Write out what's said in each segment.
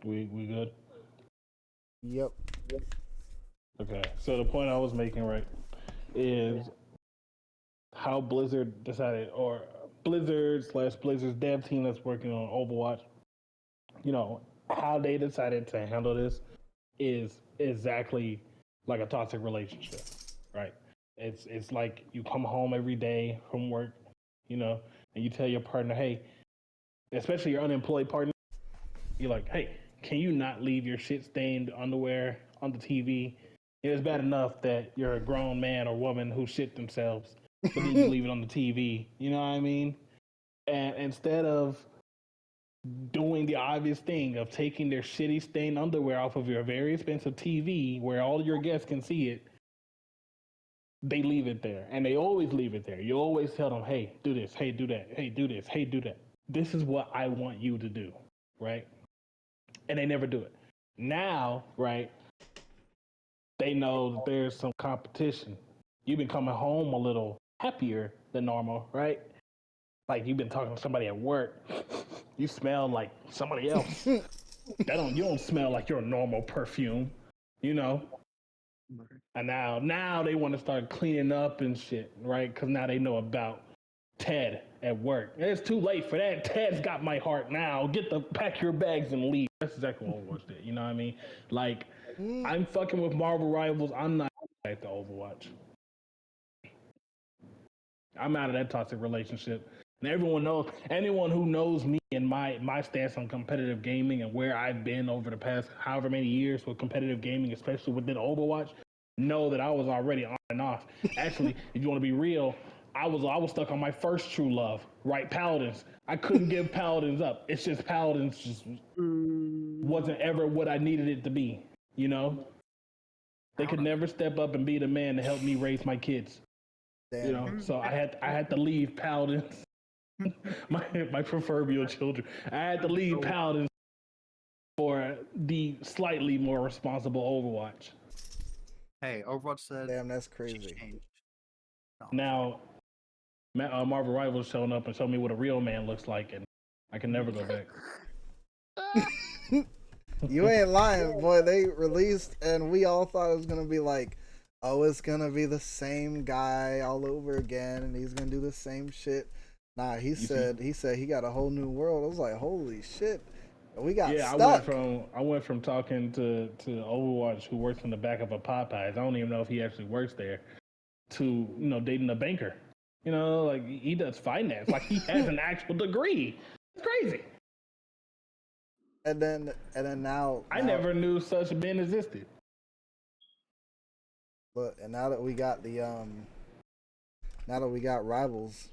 We good? Yep. Okay. So the point I was making, right, is how Blizzard decided, or Blizzard slash Blizzard's dev team that's working on Overwatch, you know, how they decided to handle this is exactly like a toxic relationship, right? It's like you come home every day from work, you know, and you tell your partner, hey, especially your unemployed partner, you're like, hey, can you not leave your shit stained underwear on the TV? It's bad enough that you're a grown man or woman who shit themselves, but then you leave it on the TV. You know what I mean? And instead of doing the obvious thing of taking their shitty stained underwear off of your very expensive TV where all your guests can see it, they leave it there. And they always leave it there. You always tell them, hey, do this, hey, do that, hey, do this, hey, do that. This is what I want you to do, right? And they never do it. Now, right, they know that there's some competition. You've been coming home a little happier than normal, right? Like you've been talking to somebody at work. You smell like somebody else. You don't smell like your normal perfume, you know. And now they want to start cleaning up and shit, right? Because now they know about Ted at work. It's too late for that. Ted's got my heart now. Pack your bags and leave. That's exactly what Overwatch did. You know what I mean? Like I'm fucking with Marvel Rivals. I'm not at the Overwatch. I'm out of that toxic relationship. And everyone knows, anyone who knows me and my stance on competitive gaming and where I've been over the past however many years with competitive gaming, especially within Overwatch, know that I was already on and off. Actually, if you want to be real, I was stuck on my first true love, right? Paladins. I couldn't give Paladins up. It's just Paladins just wasn't ever what I needed it to be. You know, they could never step up and be the man to help me raise my kids. You Damn. know, so I had to leave Paladins, my proverbial children. I had to leave Paladins for the slightly more responsible Overwatch. Hey, Overwatch said Damn, that's she crazy. changed. No, Now, Marvel Rivals showing up and showing me what a real man looks like, and I can never go back. You ain't lying, boy. They released, and we all thought it was gonna be like, oh, it's gonna be the same guy all over again, and he's gonna do the same shit. Nah, he said he got a whole new world. I was like, holy shit, we got Yeah, stuck. I went from talking to Overwatch who works in the back of a Popeyes. I don't even know if he actually works there. To dating a banker. Like he does finance. Like he has an actual degree. It's crazy. And then I never knew such men existed. look, and now that we got now that we got rivals,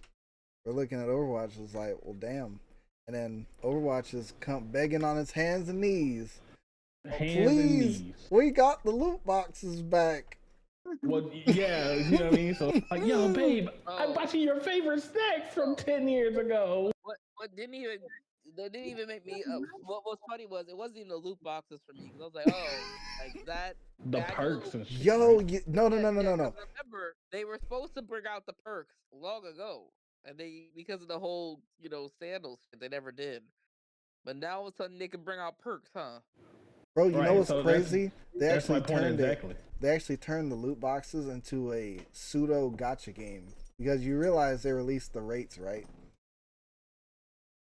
we're looking at Overwatch. It's like, well, damn. And then Overwatch is come begging on its hands and knees. Hands and Please, knees. we got the loot boxes back. Well, yeah, you know what I mean. So like, yo, babe, I bought you your favorite snack from 10 years ago. What didn't even make me. What was funny was it wasn't even the loot boxes for me because I was like, oh, like that. The perks and shit. Yo, Right? no, no, Yeah, no, no, yeah. no, 'Cause no. remember, they were supposed to bring out the perks long ago, and they because of the whole sandals shit, they never did. But now all of a sudden they can bring out perks, huh? Bro, you know Right. what's So crazy? They that's my actually point turned it. exactly. They actually turned the loot boxes into a pseudo gotcha game because you realize they released the rates, right?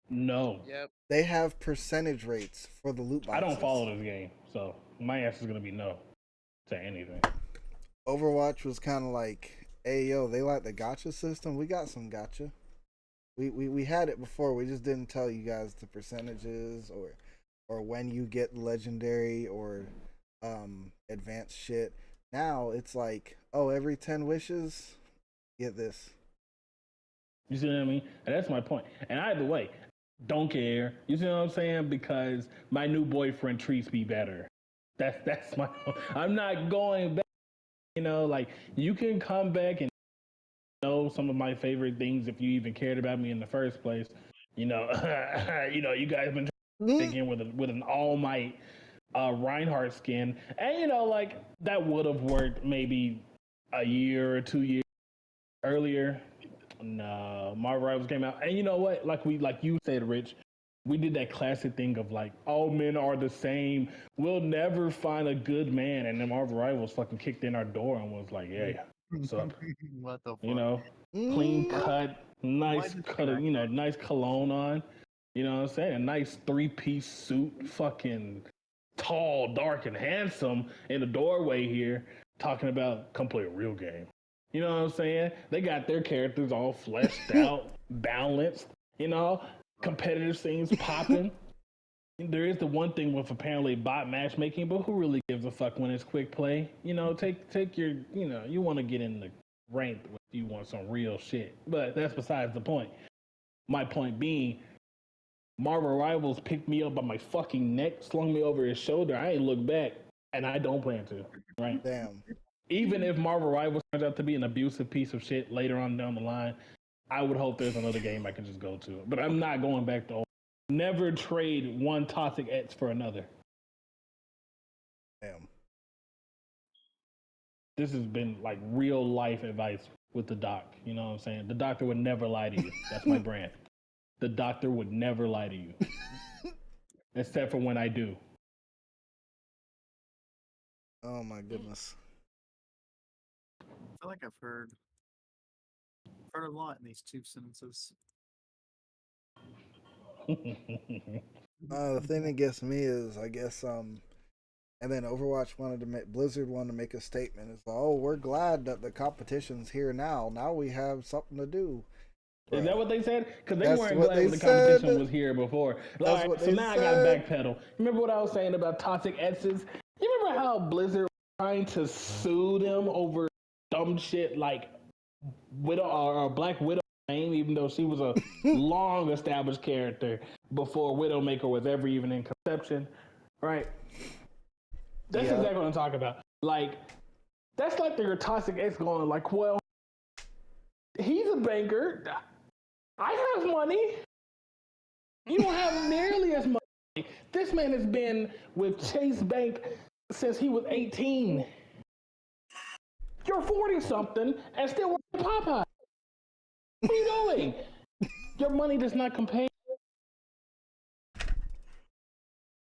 No, Yep. They have percentage rates for the loot I boxes. don't follow this game, so my answer is gonna be no to anything. Overwatch was kind of like, hey yo, they like the gotcha system. We got some gotcha. We had it before. We just didn't tell you guys the percentages or when you get legendary or advanced shit. Now it's like, oh, every 10 wishes, get this. You see what I mean? And that's my point. And either way, don't care. You see what I'm saying? Because my new boyfriend treats me better. That's my. I'm not going back. Like you can come back and know some of my favorite things if you even cared about me in the first place. You know, you guys been again with an all might Reinhardt skin, and like that would have worked maybe a year or 2 years earlier. No, Marvel Rivals came out, and you know what? Like you said, Rich, we did that classic thing of like, all men are the same. We'll never find a good man. And then Marvel Rivals fucking kicked in our door and was like, yeah, what's up? What the fuck? You know, clean Mm, cut, nice cut, disconnect that? nice cologne on. You know what I'm saying? A nice 3-piece suit, fucking tall, dark, and handsome in the doorway here, talking about come play a real game. You know what I'm saying? They got their characters all fleshed out, balanced, you know, competitive scenes popping. There is the one thing with apparently bot matchmaking, but who really gives a fuck when it's quick play? You know, take your, you know, you want to get in the ranked if you want some real shit. But that's besides the point. My point being, Marvel Rivals picked me up by my fucking neck, slung me over his shoulder. I ain't look back, and I don't plan to. Right? damn. Even if Marvel Rivals turns out to be an abusive piece of shit later on down the line, I would hope there's another game I can just go to. But I'm not going back to old. Never trade one toxic X for another. Damn. This has been like real life advice with the doc. You know what I'm saying? The doctor would never lie to you. That's my brand. The doctor would never lie to you. Except for when I do. Oh my goodness. I feel like I've heard a lot in these 2 sentences. The thing that gets me is, I guess, and then Overwatch Blizzard wanted to make a statement. It's like, oh, we're glad that the competition's here now. Now we have something to do. Is that what they said? Because they That's weren't what glad they when the competition said. was here before. That's All right, what so they now I got to said. backpedal. Remember what I was saying about toxic X's? You remember how Blizzard was trying to sue them over dumb shit like Widow or Black Widow name, even though she was a long established character before Widowmaker was ever even in conception, right? That's Yeah. exactly what I'm talking about. Like, that's like their toxic X going like, well, he's a banker. I have money. You don't have nearly as much money. This man has been with Chase Bank since he was 18. You're 40 something and still working Popeye. What are you doing? Your money does not compare.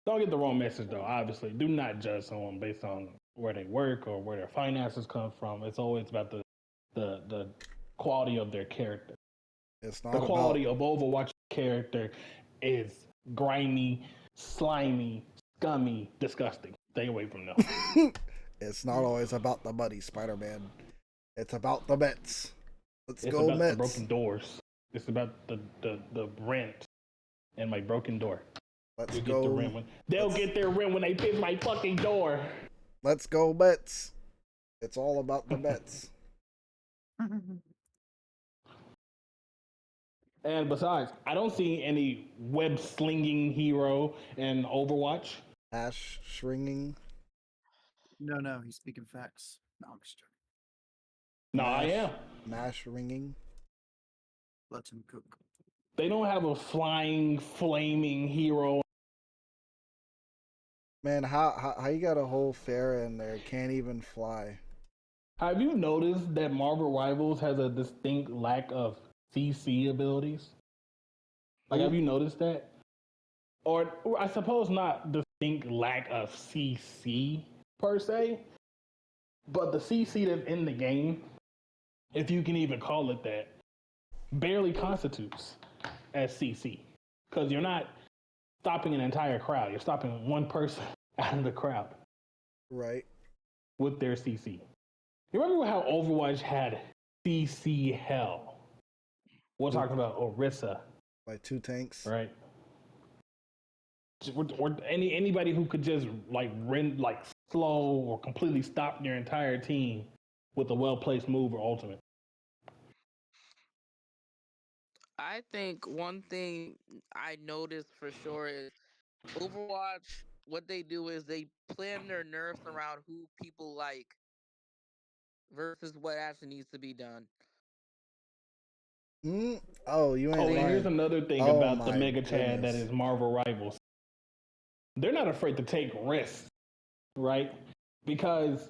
Don't get the wrong message though, obviously. Do not judge someone based on where they work or where their finances come from. It's always about the quality of their character. It's not The quality about. of Overwatch character is grimy, slimy, scummy, disgusting. Stay away from them. It's not always about the money, Spider-Man. It's about the Mets. Let's It's go about Mets. the broken doors. It's about the rent and my broken door. Let's You'll go. get the rent when they'll get their rent when they piss my fucking door. Let's go Mets. It's all about the Mets. And besides, I don't see any web slinging hero in Overwatch. Ash shringing. No, he's speaking facts. No, I'm just joking. No, I am. Mash ringing. Let him cook. They don't have a flying, flaming hero. Man, how you got a whole Pharah in there? Can't even fly. Have you noticed that Marvel Rivals has a distinct lack of CC abilities? Like, have you noticed that? Or I suppose not distinct lack of CC per se, but the CC that's in the game, if you can even call it that, barely constitutes as CC. Because you're not stopping an entire crowd. You're stopping one person out of the crowd. Right. With their CC. You remember how Overwatch had CC hell? We're talking about Orisa. Like 2 tanks. Right? Or anybody who could just like slow or completely stop your entire team with a well-placed move or ultimate. I think one thing I noticed for sure is Overwatch. What they do is they plan their nerfs around who people like versus what actually needs to be done. Oh, you ain't Oh, and lying. here's another thing Oh about the my Mega Chad that goodness. is Marvel Rivals. They're not afraid to take risks, right? Because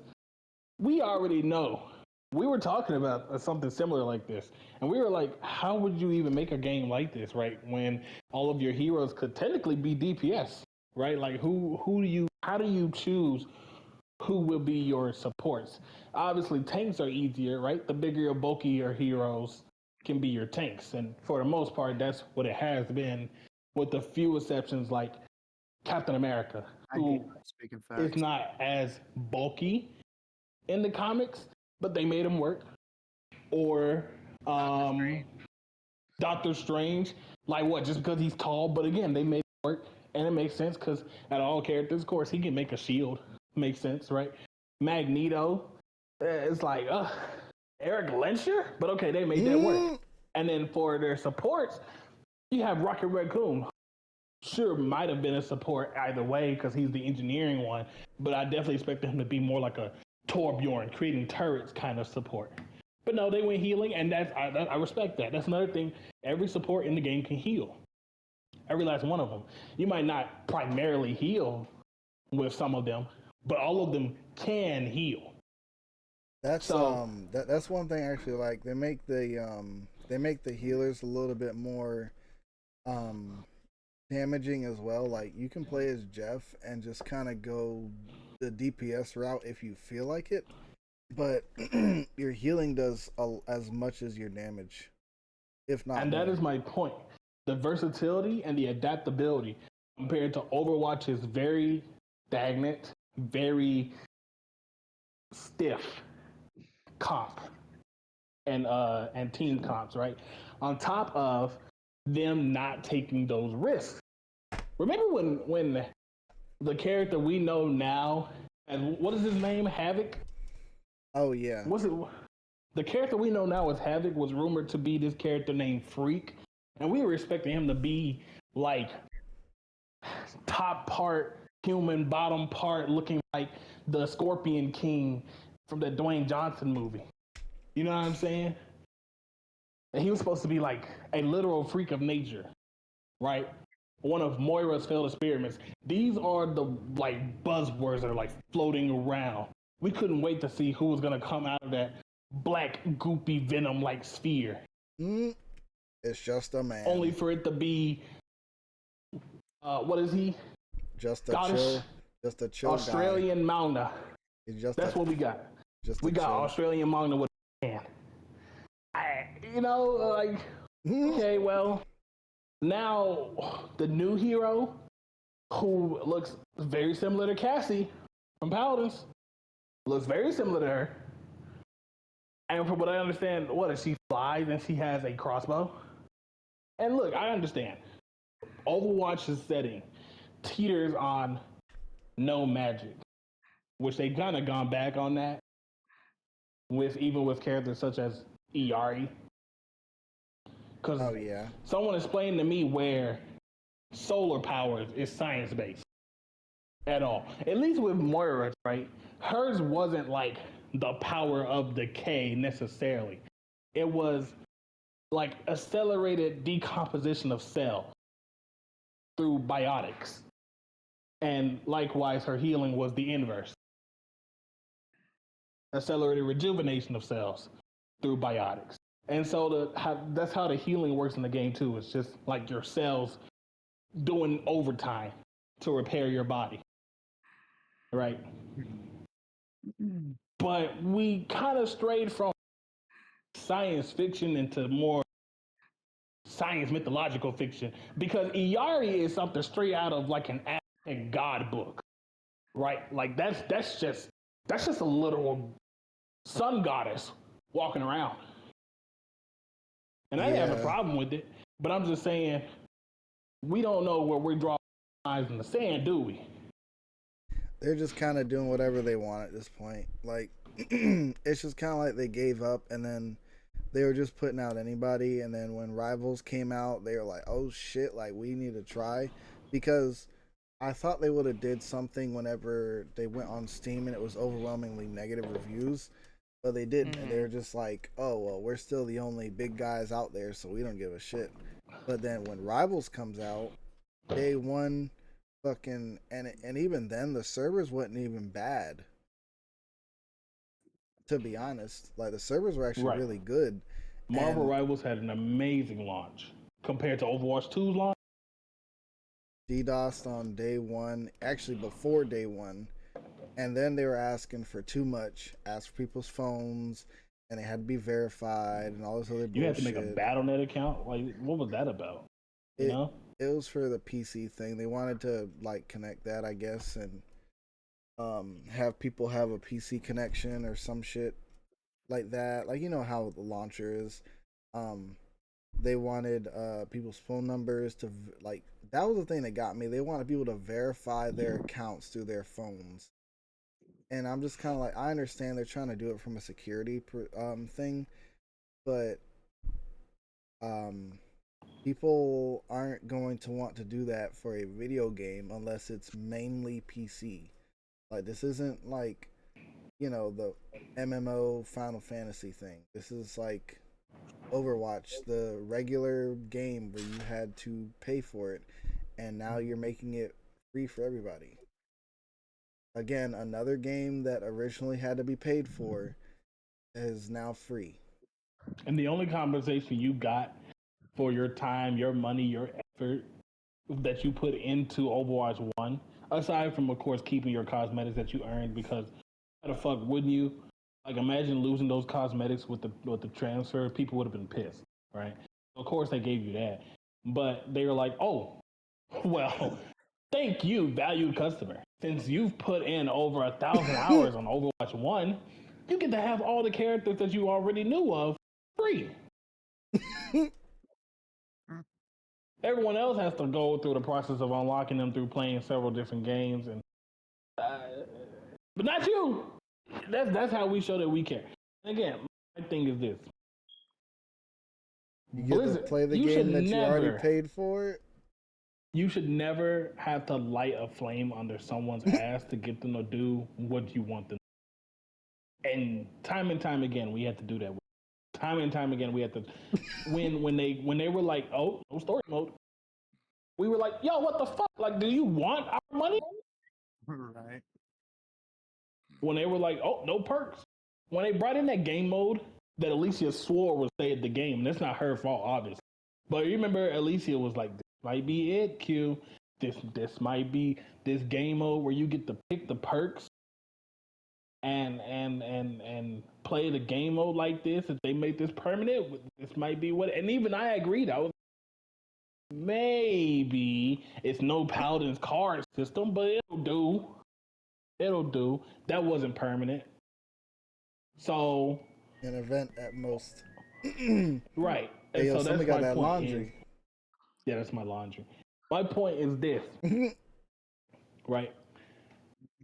we already know we were talking about something similar like this, and we were like, how would you even make a game like this, right? When all of your heroes could technically be DPS, right? Like, how do you choose who will be your supports? Obviously, tanks are easier, right? The bigger, bulkier heroes can be your tanks, and for the most part, that's what it has been, with a few exceptions like Captain America, I hate who speaking is facts. not as bulky in the comics, but they made him work. Or Doctor um, Strange. Doctor Strange, like what? Just because he's tall, but again, they made it work, and it makes sense because at all characters, of course, he can make a shield. Makes sense, right? Magneto, it's like, Eric Lensher, but okay, they made that work. And then for their supports, you have Rocket Raccoon. Sure, might have been a support either way because he's the engineering one, but I definitely expect him to be more like a Torbjorn, creating turrets kind of support. But no, they went healing, and I respect that. That's another thing. Every support in the game can heal. Every last one of them. You might not primarily heal with some of them, but all of them can heal. That's So, that's one thing I actually like. They make the healers a little bit more um damaging as well. Like you can play as Jeff and just kind of go the DPS route if you feel like it, but your healing does as much as your damage, if not and that more. is my point. The versatility and the adaptability compared to Overwatch is very stagnant, very stiff comp and team comps, right? On top of them not taking those risks. Remember when the character we know now, and what is his name? Havoc? Oh yeah, Was it the character we know now as Havoc was rumored to be this character named Freak, and we were expecting him to be like top part human, bottom part looking like the Scorpion King from the Dwayne Johnson movie. You know what I'm saying? And he was supposed to be like a literal freak of nature, right? One of Moira's failed experiments. These are the like buzzwords that are like floating around. We couldn't wait to see who was gonna come out of that black goopy venom like sphere. mm, it's just a Only man, for it to be what is he? just a Scottish chill, just a chill guy. Australian Mauna. He's just That's a what we got. just a We got chill. Australian Mauna with a hand. Like, okay, well, now the new hero who looks very similar to Cassie from Paladins looks very similar to her. And from what I understand, what is she flies and she has a crossbow? And look, I understand. Overwatch's setting teeters on no magic, which they kind of gone back on that with even with characters such as Iari. Because Oh yeah, someone explained to me where solar power is science based at all. At least with Moira, right? Hers wasn't like the power of decay necessarily. It was like accelerated decomposition of cells through biotics. And likewise, her healing was the inverse accelerated rejuvenation of cells through biotics. And so that's how the healing works in the game too. It's just like your cells doing overtime to repair your body, right? But we kind of strayed from science fiction into more science mythological fiction because Iari is something straight out of like an Aztec god book, right? Like that's just a literal sun goddess walking around, and I didn't have a yeah. problem with it. But I'm just saying we don't know where we're drawing lines in the sand, do we? They're just kind of doing whatever they want at this point. Like it's just kind of like they gave up, and then they were just putting out anybody. And then when Rivals came out, they were like, "Oh shit! Like we need to try," because I thought they would have did something whenever they went on Steam and it was overwhelmingly negative reviews, but they didn't. And they Mm-hmm. were just like, "Oh well, we're still the only big guys out there, so we don't give a shit." But then when Rivals comes out, day one, fucking, and even then the servers wasn't even bad. to be honest. Like the servers were actually Right. really good. Marvel And Rivals had an amazing launch compared to Overwatch 2's launch. DDoSed on day one, actually before day one, and then they were asking for too much, asked for people's phones, and they had to be verified and all this other You had to make a bullshit. BattleNet account. Like, what was that about? You It know? it was for the PC thing. They wanted to like connect that, I guess, and have people have a PC connection or some shit like that. Like you know how the launcher is. Um, they wanted people's phone numbers to like that was the thing that got me. They wanted people to verify their accounts through their phones, and I'm just kind of like I understand they're trying to do it from a security thing, but um people aren't going to want to do that for a video game unless it's mainly PC. Like this isn't like the MMO Final Fantasy thing. This is like Overwatch, the regular game where you had to pay for it, and now you're making it free for everybody. Again, another game that originally had to be paid for is now free. And the only compensation you got for your time, your money, your effort that you put into Overwatch 1, aside from, of course, keeping your cosmetics that you earned, because how the fuck wouldn't you? Like, imagine losing those cosmetics with the transfer. People would have been pissed, right? Of course, they gave you that. But they were like, oh, well, thank you, valued customer. Since you've put in over 1,000 hours on Overwatch 1, you get to have all the characters that you already knew of free. Everyone else has to go through the process of unlocking them through playing several different games, and uh, but not you. That's how we show that we care. And again, my thing is this: You get to Blizzard, play the game that you already never, paid for. you should never have to light a flame under someone's ass to get them to do what you want them. And time again, we had to do that. Time and time again, we had to. When they were like, "Oh, no story mode," we were like, "Yo, what the fuck? Like, do you want our money?" Right. When they were like, "Oh, no perks," when they brought in that game mode that Alicia swore would stay at the game, and that's not her fault, obviously. But you remember, Alicia was like, "This might be it, Q. This might be this game mode where you get to pick the perks and play the game mode like this. If they make this permanent, this might be what." And even I agreed. I was maybe it's no Paladin's card system, but it'll do. It'll do. That wasn't permanent. So An event at most. right, Hey and yo, so somebody that's got my that point. Is laundry. yeah, that's my laundry. My point is this, right?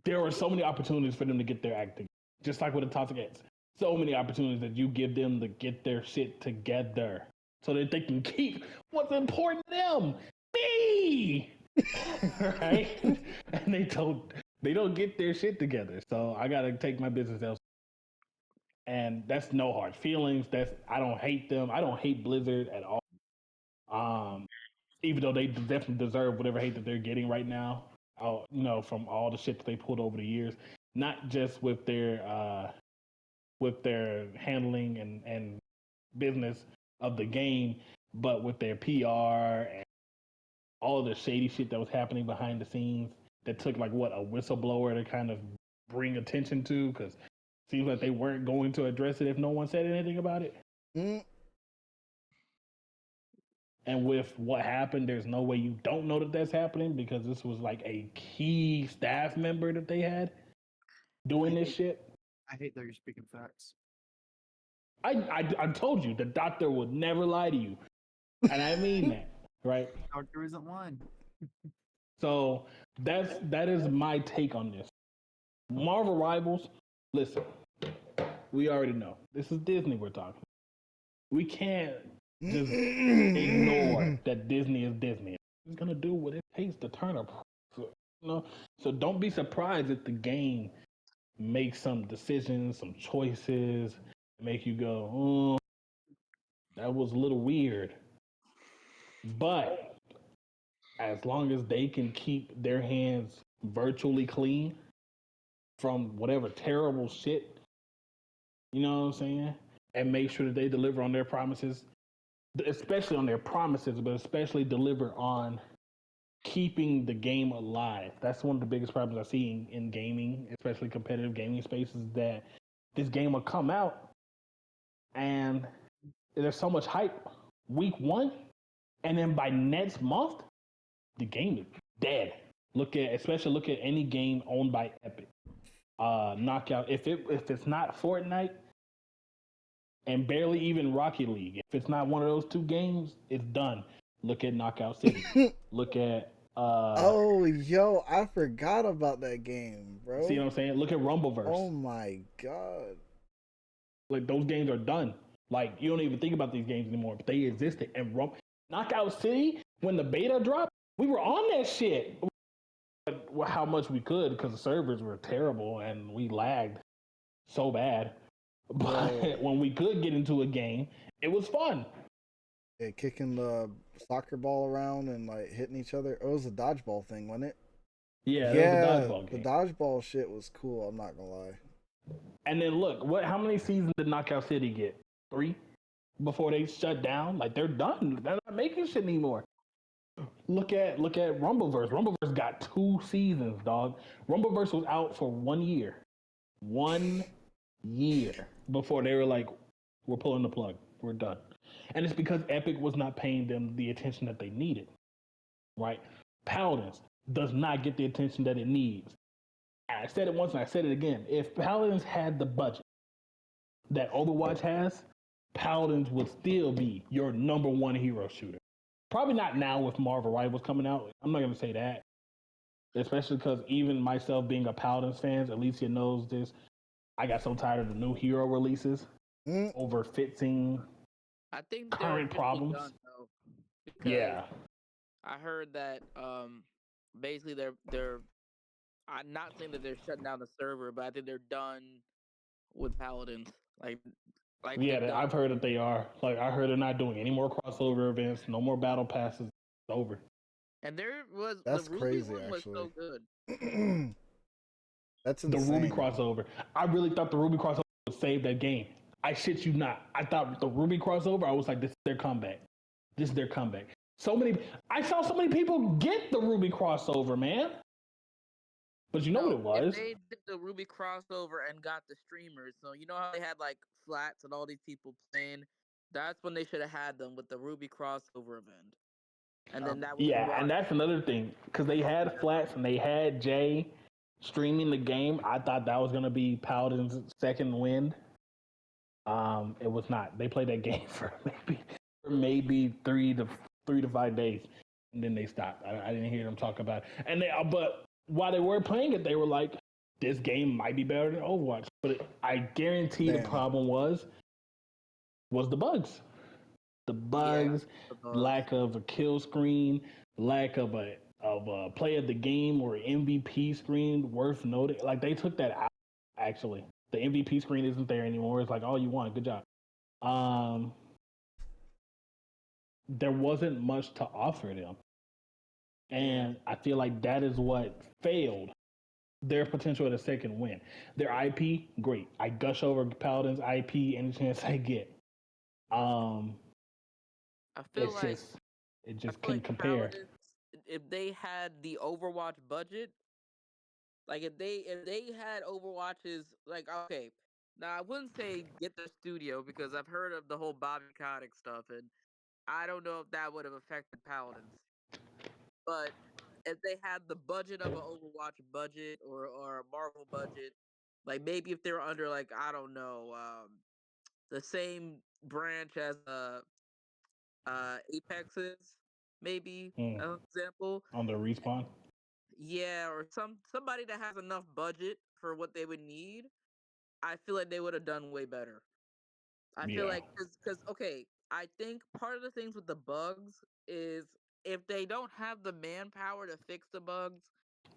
There are so many opportunities for them to get their acting, just like with the Toxic Ants. So many opportunities that you give them to get their shit together, so that they can keep what's important to them, me, right? And they don't get their shit together. So I gotta take my business elsewhere. And that's no hard feelings. That's I don't hate them. I don't hate Blizzard at all. Um, Even though they definitely deserve whatever hate that they're getting right now, from all the shit that they pulled over the years, not just with their handling and business of the game, but with their PR and all of the shady shit that was happening behind the scenes that took like what a whistleblower to kind of bring attention to, because it seems like they weren't going to address it if no one said anything about it. Mm. And with what happened, there's no way you don't know that that's happening, because this was like a key staff member that they had doing this shit. I hate that you're speaking facts. I told you the doctor would never lie to you, and I mean that, right? Doctor isn't lying. So that is my take on this. Marvel Rivals. Listen, we already know this is Disney we're talking. We can't just ignore that Disney is Disney. It's gonna do what it takes to turn a profit. So don't be surprised if the game makes some decisions, some choices, make you go, oh, that was a little weird. But as long as they can keep their hands virtually clean from whatever terrible shit You know what I'm saying? And make sure that they deliver on their promises, especially on their promises, but especially deliver on keeping the game alive. That's one of the biggest problems I see in gaming, especially competitive gaming spaces, that this game will come out and there's so much hype week one, and then by next month, the game is dead. Look at any game owned by Epic. Knockout. If it's not Fortnite and barely even Rocket League, if it's not one of those two games, it's done. Look at Knockout City. Look at Oh, yo, I forgot about that game, see bro. what I'm saying? Look at Oh Rumbleverse. my god. Like those games are done. Like you don't even think about these games anymore, but they existed. And Knockout City, when the beta dropped, we were on that shit. How much we could because the servers were terrible and we lagged so bad. Yo, But when we could get into a game, it was fun. yeah, kicking the soccer ball around and like hitting each other. It was a dodgeball thing, wasn't it? Yeah, that was a Yeah, dodgeball the game. dodgeball shit was cool. I'm not gonna lie. And then look, what? How many seasons did Knockout City get? 3 before they shut down. Like they're done. They're not making shit anymore. Look at Rumbleverse. Rumbleverse got 2 seasons, dog. Rumbleverse was out for 1 year. 1 year before they were like, we're pulling the plug. We're done. And it's because Epic was not paying them the attention that they needed. Right? Paladins does not get the attention that it needs. I said it once and I said it again. If Paladins had the budget that Overwatch has, Paladins would still be your number one hero shooter. Probably not now with Marvel Rivals coming out. I'm not going to say that, especially because even myself being a Paladins fan, Alicia knows this. I got so tired of the new hero releases Mm, overfitting I think they're current officially done problems. though, because Yeah, I heard that basically they're I'm not saying that they're shutting down the server, but I think they're done with Paladins. Like like they're yeah, done. I've heard that they are. Like I heard they're not doing any more crossover events, no more battle passes. It's over. And there was the that's Ruby crazy, one was actually. so good. That's The Ruby insane. crossover. I really thought the Ruby crossover would save that game. I shit you not. I thought the Ruby crossover. I was like, this is their comeback. This is their comeback. So many. I saw so many people get the Ruby crossover, man. But you know what No, it if was? they did the Ruby crossover and got the streamers, so you know how they had like flats and all these people playing, that's when they should have had them with the Ruby crossover event, and then that would have Yeah, and brought. that's another thing because they had Yeah. flats and they had Jay streaming the game. I thought that was gonna be Paladin's second wind. It was not. They played that game for maybe 3 to 5 days, and then they stopped. I didn't hear them talk about it. And they, but while they were playing it, they were like, "This game might be better than Overwatch." But I guarantee the Damn. problem was the bugs, the Yeah, bugs, the bugs. lack of a kill screen, lack of a play of the game or MVP screen worth noting. Like they took that out. Actually, the MVP screen isn't there anymore. It's like, oh, you won, good job. Um, there wasn't much to offer them, Yeah. and I feel like that is what failed their potential at a second win. Their IP, great. I gush over Paladin's IP any chance I get. Um, I feel it's like just it I just feel like couldn't compare. Paladins, if they had the Overwatch budget, like if they had Overwatches, like okay, now I wouldn't say get the studio because I've heard of the whole Bobby Kotick stuff, and I don't know if that would have affected Paladins. But if they had the budget of an Overwatch budget or a Marvel budget, like maybe if they're under like I don't know, the same branch as Apex is, maybe Mm, an example. on the respawn. Yeah, or somebody that has enough budget for what they would need, I feel like they would have done way better. I feel Yeah. like because okay, I think part of the things with the bugs is if they don't have the manpower to fix the bugs,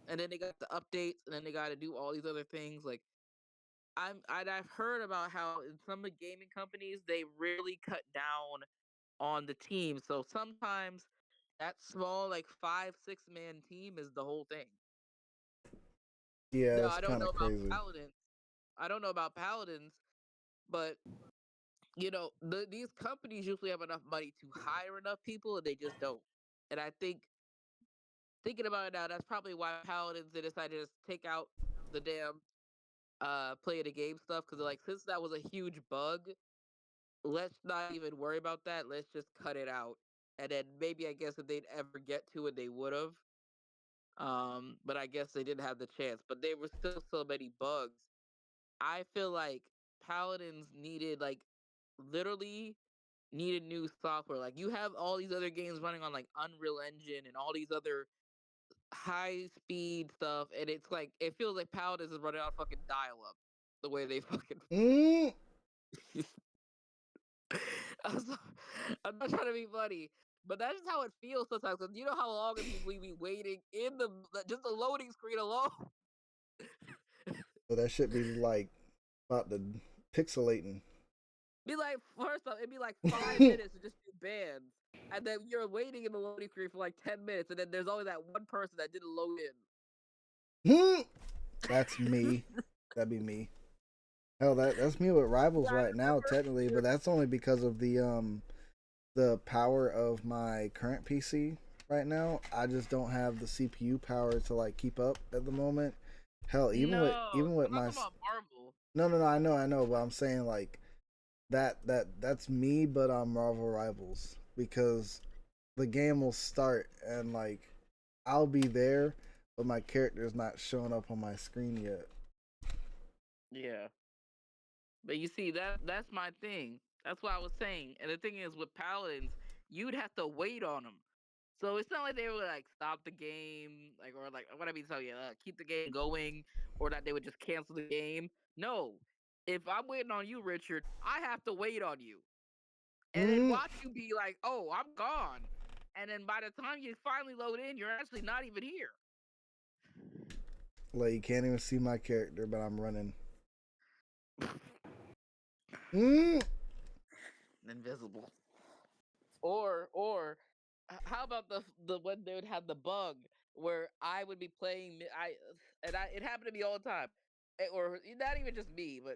and then they got the updates, and then they got to do all these other things. Like I've heard about how in some of the gaming companies they really cut down on the team, so sometimes that small like 5-6 man team is the whole thing. Yeah, No, that's I don't kind know of about crazy. Paladins. I don't know about Paladins, But these companies usually have enough money to hire enough people, and they just don't. And I think thinking about it now, that's probably why Paladins they decided to just take out the damn play the game stuff because like since that was a huge bug, let's not even worry about that. Let's just cut it out. And then maybe I guess if they'd ever get to it, they would have. But I guess they didn't have the chance. But there were still so many bugs. I feel like Paladins needed like literally needed new software. Like you have all these other games running on like Unreal Engine and all these other high speed stuff, and it's like it feels like Paladins is running on fucking dial up. The way they fucking Mm, I'm, so, I'm not trying to be funny, but that's just how it feels sometimes. Cause you know how long we be waiting in the just the loading screen alone. so that should be like about the pixelating. Be like first off, it'd be like 5 minutes to just do bands, and then you're waiting in the loading screen for like 10 minutes, and then there's only that one person that didn't load Hmm, that's in. me. That'd be me. Hell, that's me with Yeah, rivals I right now, remember. technically, but that's only because of the power of my current PC right now. I just don't have the CPU power to like keep up at the moment. Hell, No, even with I'm not my talking about Marvel. no, I know, but I'm saying like that's me, but on Marvel Rivals because the game will start and like I'll be there, but my character's not showing up on my screen yet. Yeah. But you see, that's my thing. That's what I was saying. And the thing is, with Paladins, you'd have to wait on them. So it's not like they would like stop the game, like or like what I mean, tell you, keep the game going, or that they would just cancel the game. No, if I'm waiting on you, Richard, I have to wait on you, and then Mm, watch you be like, "Oh, I'm gone," and then by the time you finally load in, you're actually not even here. like you can't even see my character, but I'm running. Mm, Invisible. Or how about the when they would have the bug where I would be playing it happened to me all the time. Or not even just me, but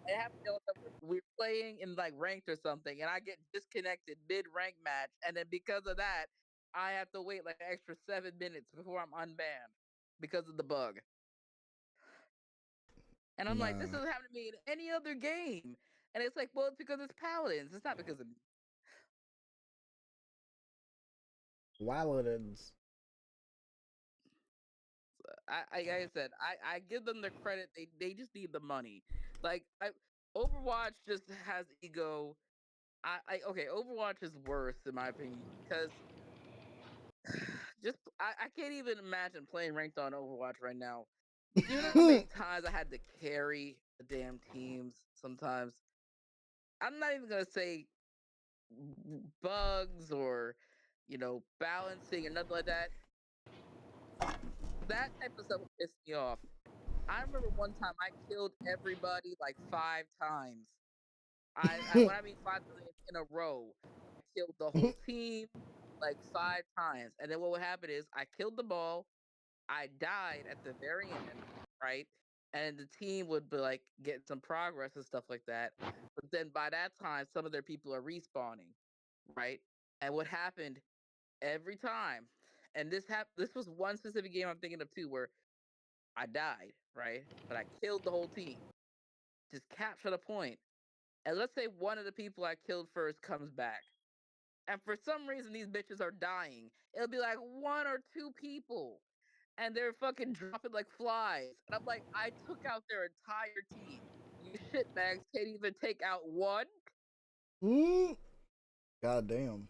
it happened to me all the time where we're playing in like ranked or something and I get disconnected mid rank match and then because of that I have to wait like an extra 7 minutes before I'm unbanned because of the bug. And I'm like, this nah, doesn't happen to me in any other game. And it's like, well, it's because it's Paladins. It's not because of me. Waladins. Like I said, I give them the credit. They just need the money. Overwatch just has ego. Okay, Overwatch is worse in my opinion because I can't even imagine playing ranked on Overwatch right now. Do you know how many times I had to carry the damn teams? Sometimes I'm not even gonna say bugs or balancing or nothing like that. That type of stuff would piss me off. I remember one time I killed everybody like 5 times. When I mean 5 times in a row, I killed the whole team like 5 times. And then what would happen is I killed the ball, I died at the very end, right? And the team would be like getting some progress and stuff like that. But then by that time, some of their people are respawning, right? And what happened every time, and this was one specific game I'm thinking of too, where I died, right? But I killed the whole team. Just captured a point. And let's say one of the people I killed first comes back. And for some reason these bitches are dying. It'll be like one or two people. And they're fucking dropping like flies. And I'm like, I took out their entire team. You shitbags can't even take out one. Mm, God damn.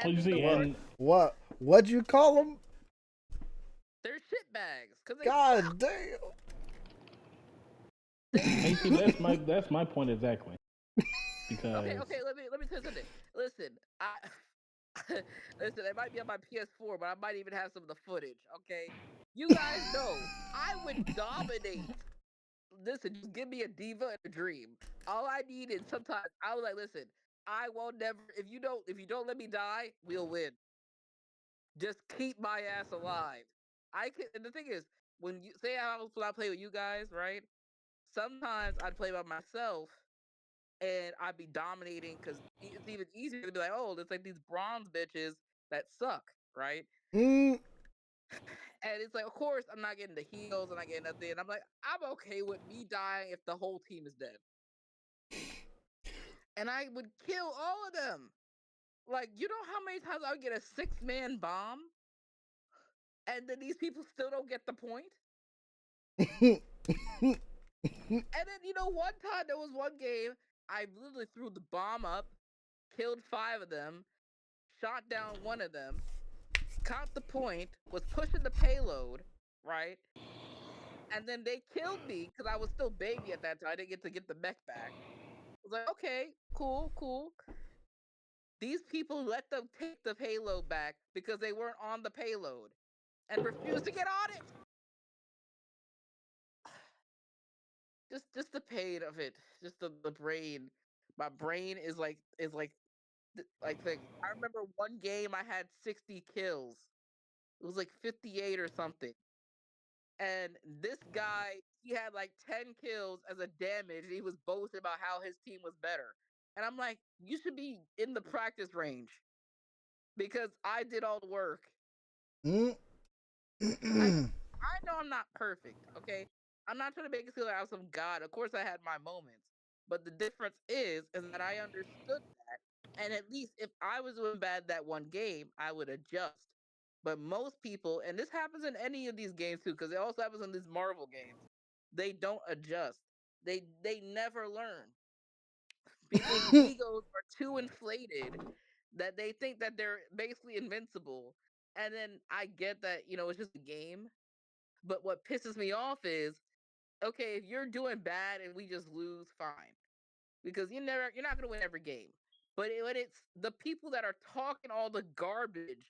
Well, And you then the see, What? worst, and What'd you call them? they're shitbags. Because they God suck. damn. you see, that's my point exactly Okay, because okay, let me tell you something. Listen, listen, it might be on my PS4, but I might even have some of the footage. Okay, you guys know I would dominate. Listen, just give me a diva and a dream. All I need is sometimes I was like, listen, I won't never. If you don't let me die, we'll win. Just keep my ass alive. I can. And the thing is, when I play with you guys, right? sometimes I'd play by myself and I'd be dominating because it's even easier to be like, oh, it's like these bronze bitches that suck, right? Mm. And it's like, of course, I'm not getting the heals and I get nothing. And I'm like, I'm okay with me dying if the whole team is dead. And I would kill all of them. Like, you know how many times I would get a 6-man bomb? And then these people still don't get the point? And then, one time there was one game, I literally threw the bomb up, killed 5 of them, shot down one of them, caught the point, was pushing the payload, right? And then they killed me because I was still baby at that time. I didn't get the mech back. I was like, okay, cool, cool. These people let them take the payload back because they weren't on the payload and refused to get on it. Just the pain of it, just the brain. My brain is like things. I remember one game I had 60 kills. It was like 58 or something. And this guy, he had like 10 kills as a damage. And he was boasting about how his team was better. And I'm like, you should be in the practice range because I did all the work. Mm. I know I'm not perfect, okay? I'm not trying to make it feel like I'm some god. Of course I had my moments. But the difference is that I understood that. And at least if I was doing bad that one game, I would adjust. But most people, and this happens in any of these games too, because it also happens in these Marvel games, they don't adjust. They never learn. People's egos are too inflated that they think that they're basically invincible. And then I get that, it's just a game. But what pisses me off is, okay, if you're doing bad and we just lose, fine. Because you're not gonna win every game. But when it's the people that are talking all the garbage,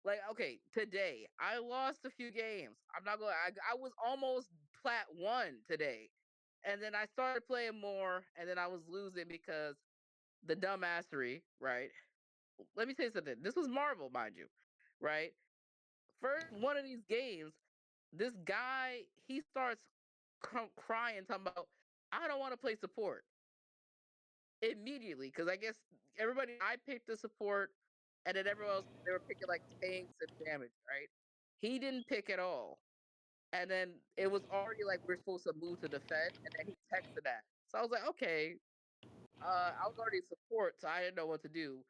like, okay, today I lost a few games. I'm not going. I was almost plat 1 today, and then I started playing more, and then I was losing because the dumbassery. Right? Let me say something. This was Marvel, mind you. Right? First one of these games, this guy he starts crying, talking about, I don't want to play support immediately because I guess I picked the support, and then everyone else they were picking like tanks and damage, right? He didn't pick at all, and then it was already like we're supposed to move to defend, and then he texted that. So I was like, okay, I was already support, so I didn't know what to do.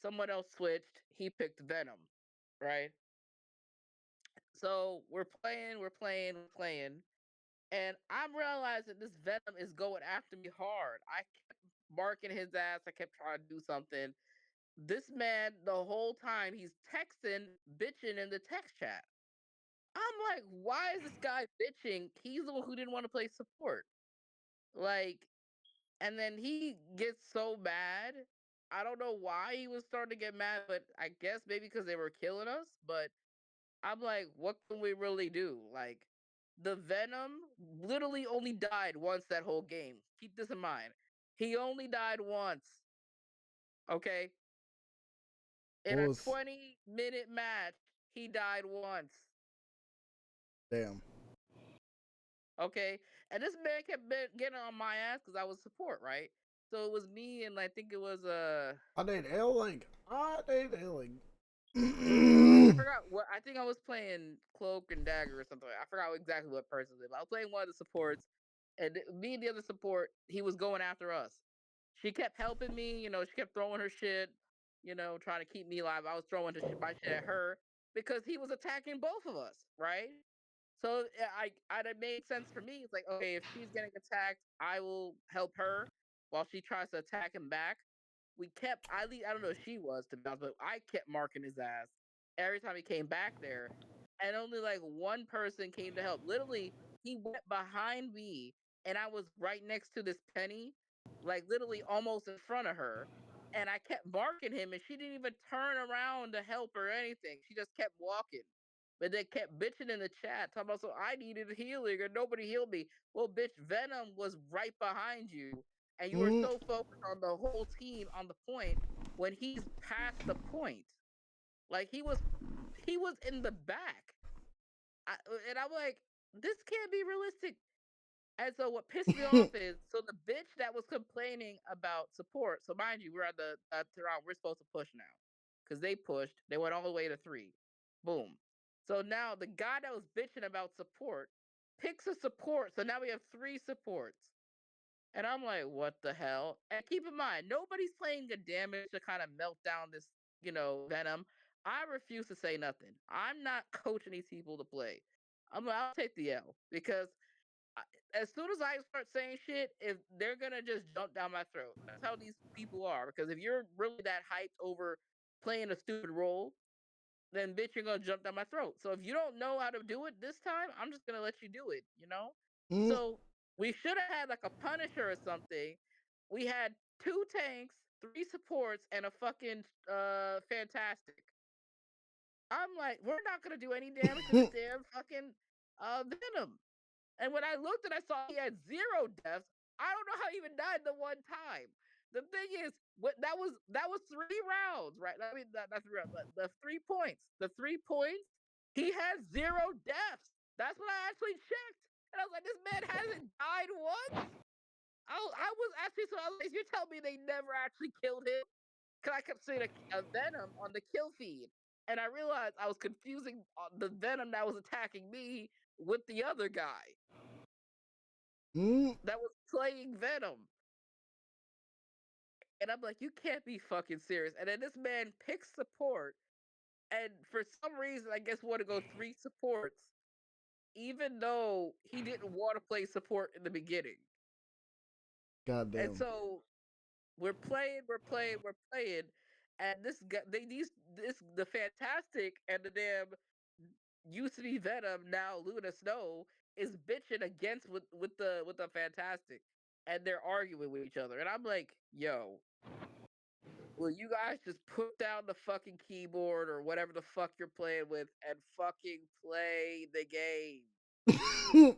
Someone else switched. He picked Venom, right? So we're playing, and I'm realizing this Venom is going after me hard. I kept marking his ass. I kept trying to do something. This man, the whole time, he's texting, bitching in the text chat. I'm like, why is this guy bitching? He's the one who didn't want to play support. Like, and then he gets so mad. I don't know why he was starting to get mad, but I guess maybe because they were killing us. But I'm like, what can we really do? Like, the Venom literally only died once that whole game. Keep this in mind. He only died once. Okay? In What a was 20-minute match, he died once. damn? Okay? And this man kept getting on my ass because I was support, right? So it was me and I think it was I did L like. I did L like. I forgot what I think I was playing Cloak and Dagger or something. I forgot exactly what person it was. I was playing one of the supports, and me and the other support, he was going after us. She kept helping me, she kept throwing her shit, trying to keep me alive. I was throwing my shit at her because he was attacking both of us, right? So it made sense for me. It's like, okay, if she's getting attacked, I will help her while she tries to attack him back. I don't know if she was to be honest, but I kept marking his ass every time he came back there, and only like one person came to help. Literally, he went behind me, and I was right next to this Penny, like literally almost in front of her, and I kept marking him, and she didn't even turn around to help or anything. She just kept walking. But they kept bitching in the chat, talking about, so I needed healing and nobody healed me. Well, bitch, Venom was right behind you, and you were Mm. so focused on the whole team on the point when he's past the point. Like he was in the back. I, and I'm like, this can't be realistic. And so what pissed me off is so the bitch that was complaining about support. So mind you, we're at the round. We're supposed to push now because they pushed. They went all the way to 3. Boom. So now the guy that was bitching about support picks a support. So now we have 3 supports. And I'm like, what the hell? And keep in mind, nobody's playing the damage to kind of melt down this, Venom. I refuse to say nothing. I'm not coaching these people to play. I'll take the L because as soon as I start saying shit, if they're gonna just jump down my throat. That's how these people are. Because if you're really that hyped over playing a stupid role, then bitch, you're gonna jump down my throat. So if you don't know how to do it this time, I'm just gonna let you do it. Mm, So we should have had like a Punisher or something. We had 2 tanks, 3 supports, and a fucking fantastic. I'm like, we're not gonna do any damage to this damn fucking Venom. And when I looked and I saw he had 0 deaths, I don't know how he even died the one time. The thing is, that was 3 rounds, right? I mean, not 3 rounds, but the 3 points. The 3 points, he had 0 deaths. That's what I actually checked, and I was like, this man hasn't died once. I was actually so I was like, you're telling me they never actually killed him? Because I kept seeing a Venom on the kill feed, and I realized I was confusing the Venom that was attacking me with the other guy mm. that was playing Venom. And I'm like, you can't be fucking serious. And then this man picks support, and for some reason, I guess want to go 3 supports, even though he didn't want to play support in the beginning. And Goddamn. so we're playing, and this guy, the Fantastic and the damn used to be Venom, now Luna Snow, is bitching against with the Fantastic, and they're arguing with each other, and I'm like, yo, will you guys just put down the fucking keyboard or whatever the fuck you're playing with and fucking play the game?